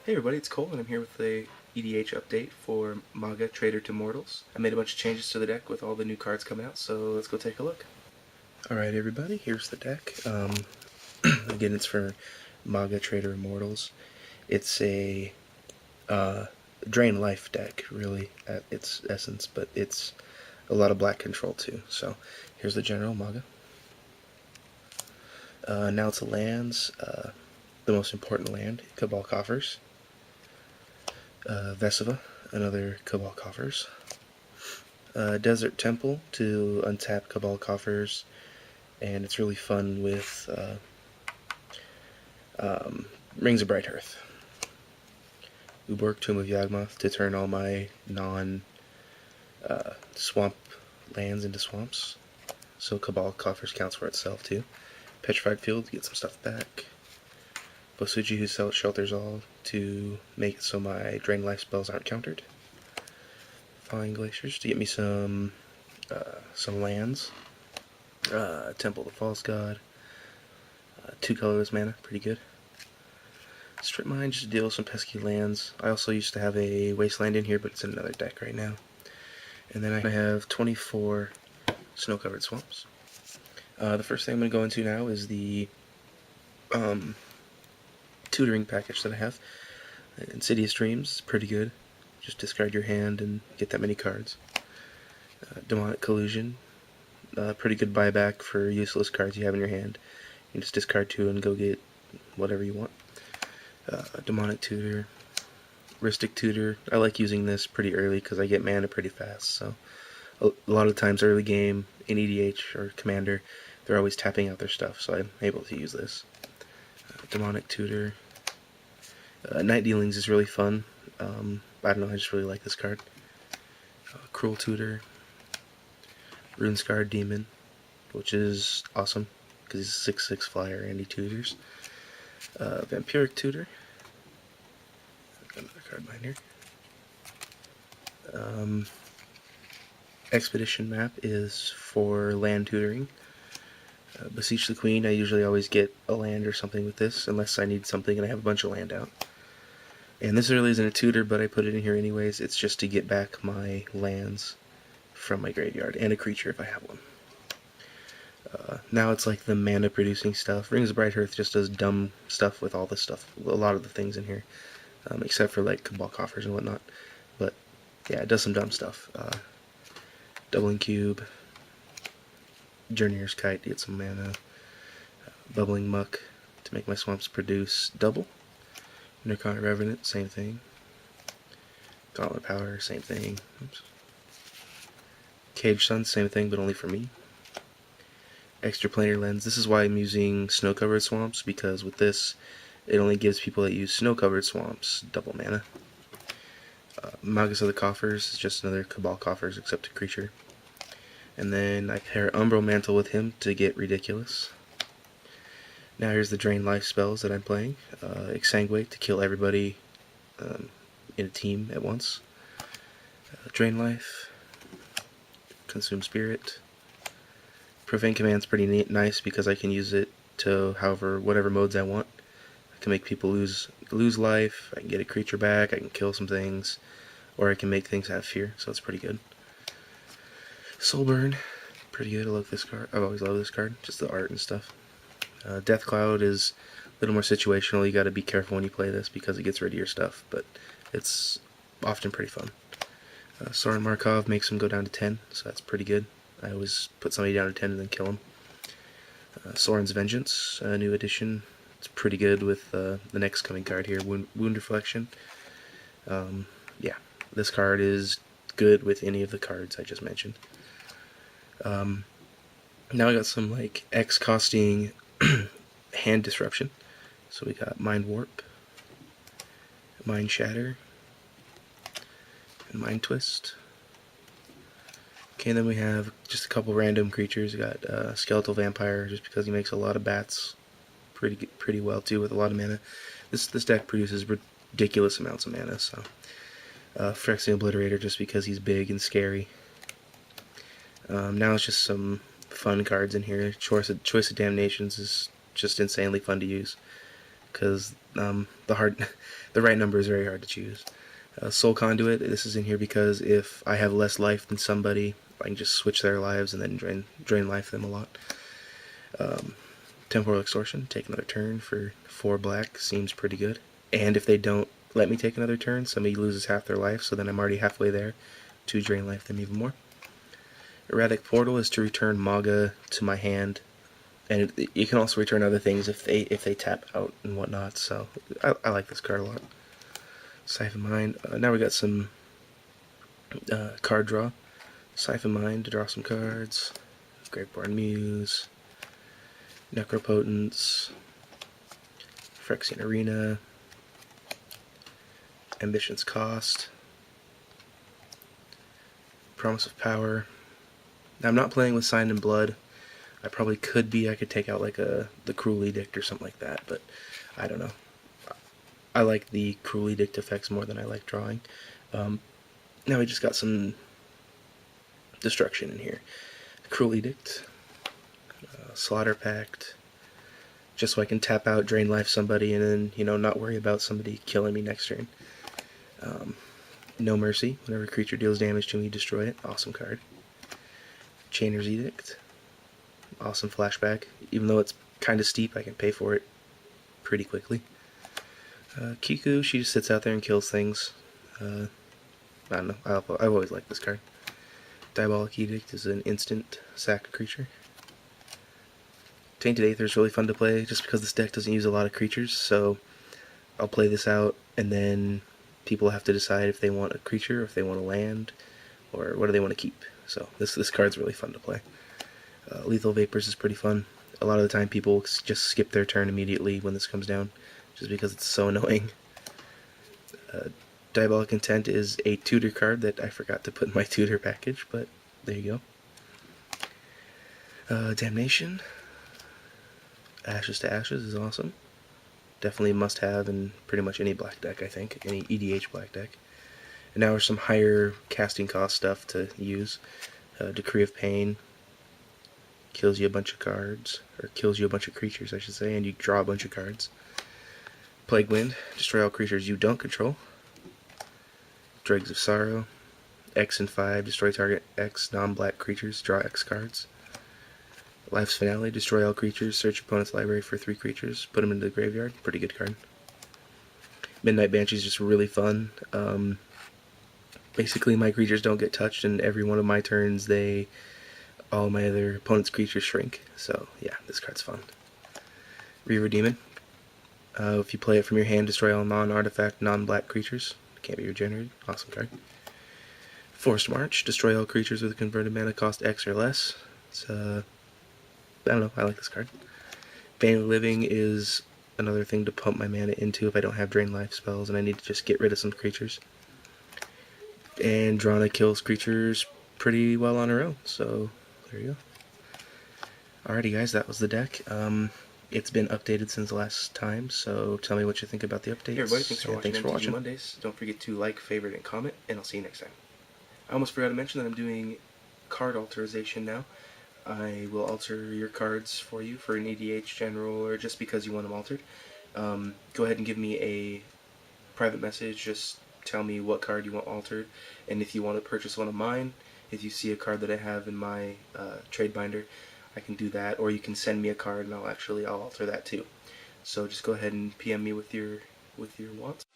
Hey everybody, it's Cole and I'm here with the EDH update for Maga Trader to Mortals. I made a bunch of changes to the deck with all the new cards coming out, so let's go take a look. Alright everybody, here's the deck. Again, it's for Maga Trader Immortals. It's a drain life deck, really, at its essence, but it's a lot of black control too. So here's the general Maga. Now it's the lands. The most important land, Cabal Coffers. Vesiva, another Cabal Coffers. Desert Temple to untap Cabal Coffers, and it's really fun with Rings of Bright Hearth. Uborg, Tomb of Yawgmoth to turn all my non-swamp lands into swamps, so Cabal Coffers counts for itself too. Petrified Field to get some stuff back. Bosuji, who shelters all to make it so my Drain Life spells aren't countered. Flying Glaciers to get me some lands. Temple of the False God. 2 colorless mana, pretty good. Strip Mine just to deal with some pesky lands. I also used to have a Wasteland in here, but it's in another deck right now. And then I have 24 snow-covered swamps. The first thing I'm going to go into now is the tutoring package that I have. Insidious Dreams, pretty good. Just discard your hand and get that many cards. Demonic Collusion, pretty good buyback for useless cards you have in your hand. You can just discard 2 and go get whatever you want. Demonic Tutor, Rhystic Tutor. I like using this pretty early because I get mana pretty fast. So a lot of times early game in EDH or Commander, they're always tapping out their stuff, so I'm able to use this. Demonic Tutor. Night Dealings is really fun. I don't know, I just really like this card. Cruel Tutor. Runescarred Demon, which is awesome because he's a 6/6 flyer and he tutors. Vampiric Tutor. Got another card behind here. Expedition Map is for land tutoring. Beseech the Queen, I usually always get a land or something with this, unless I need something and I have a bunch of land out. And this really isn't a tutor, but I put it in here anyways. It's just to get back my lands from my graveyard, and a creature if I have one. Now it's like the mana producing stuff. Rings of Bright Hearth just does dumb stuff with all this stuff, a lot of the things in here, except for like Cabal Coffers and whatnot. But yeah, it does some dumb stuff. Doubling Cube, Journeyer's Kite to get some mana, Bubbling Muck to make my swamps produce double, Narcotic Revenant, same thing, Gauntlet Power, same thing. Oops. Cage Sun, same thing, but only for me. Extraplanar Lens. This is why I'm using snow-covered swamps, because with this, it only gives people that use snow-covered swamps double mana. Magus of the Coffers is just another Cabal Coffers, except a creature. And then I pair Umbral Mantle with him to get ridiculous. Now here's the Drain Life spells that I'm playing. Exsanguate to kill everybody in a team at once. Drain Life. Consume Spirit. Profane Command's pretty nice because I can use it to whatever modes I want. I can make people lose life, I can get a creature back, I can kill some things, or I can make things have fear, so it's pretty good. Soulburn, pretty good. I love this card. I've always loved this card, just the art and stuff. Death Cloud is a little more situational. You gotta be careful when you play this because it gets rid of your stuff, but it's often pretty fun. Soren Markov makes him go down to 10, so that's pretty good. I always put somebody down to 10 and then kill him. Soren's Vengeance, a new edition. It's pretty good with the next coming card here, Wound Reflection. Yeah, this card is good with any of the cards I just mentioned. Now I got some like X costing hand disruption. So we got Mind Warp, Mind Shatter, and Mind Twist. Okay, and then we have just a couple random creatures. We got Skeletal Vampire, just because he makes a lot of bats pretty well too, with a lot of mana. This deck produces ridiculous amounts of mana. So Phyrexian Obliterator, just because he's big and scary. Now it's just some fun cards in here. Choice of Damnations is just insanely fun to use. because the right number is very hard to choose. Soul Conduit, this is in here because if I have less life than somebody, I can just switch their lives and then drain life them a lot. Temporal Extortion, take another turn for 4 black, seems pretty good. And if they don't let me take another turn, somebody loses half their life, so then I'm already halfway there to drain life them even more. Erratic Portal is to return Maga to my hand, and you can also return other things if they tap out and whatnot, so I like this card a lot. Siphon Mind, now we got some card draw. Siphon Mind to draw some cards. Graveborn Muse, Necropotence, Phyrexian Arena, Ambition's Cost, Promise of Power. Now, I'm not playing with Signed in Blood. I probably could be. I could take out like the Cruel Edict or something like that, but I don't know. I like the Cruel Edict effects more than I like drawing. Now we just got some destruction in here. Cruel Edict, Slaughter Pact, just so I can tap out, drain life somebody, and then, you know, not worry about somebody killing me next turn. No Mercy, whenever a creature deals damage to me, destroy it. Awesome card. Chainer's Edict, awesome flashback. Even though it's kind of steep, I can pay for it pretty quickly. Kiku, she just sits out there and kills things. I don't know, I've always liked this card. Diabolic Edict is an instant sack creature. Tainted Aether is really fun to play just because this deck doesn't use a lot of creatures, so I'll play this out and then people have to decide if they want a creature, or if they want a land, or what do they want to keep. So this card's really fun to play. Lethal Vapors is pretty fun. A lot of the time people just skip their turn immediately when this comes down, just because it's so annoying. Diabolic Intent is a tutor card that I forgot to put in my tutor package, but there you go. Damnation. Ashes to Ashes is awesome. Definitely a must-have in pretty much any black deck, I think. Any EDH black deck. And now there's some higher casting cost stuff to use. Decree of Pain kills you a bunch of cards, or kills you a bunch of creatures, I should say, and you draw a bunch of cards. Plague Wind, destroy all creatures you don't control. Dregs of Sorrow, X and 5, destroy target X non-black creatures, draw X cards. Life's Finale, destroy all creatures, search opponent's library for 3 creatures, put them into the graveyard, pretty good card. Midnight Banshee is just really fun. Basically my creatures don't get touched, and every one of my turns all my other opponent's creatures shrink, so yeah, this card's fun. Reaver Demon, if you play it from your hand, destroy all non-artifact, non-black creatures, can't be regenerated, awesome card. Forced March, destroy all creatures with a converted mana cost X or less. It's I don't know, I like this card. Bane of Living is another thing to pump my mana into if I don't have Drain Life spells and I need to just get rid of some creatures. And Drana kills creatures pretty well on her own, so there you go. Alrighty guys, that was the deck. It's been updated since the last time, so tell me what you think about the updates. Hey everybody, thanks for watching MTG Mondays. Don't forget to like, favorite, and comment, and I'll see you next time. I almost forgot to mention that I'm doing card alterization now. I will alter your cards for you for an EDH general, or just because you want them altered. Go ahead and give me a private message, just tell me what card you want altered, and if you want to purchase one of mine, if you see a card that I have in my trade binder, I can do that, or you can send me a card and I'll alter that too. So just go ahead and PM me with your wants.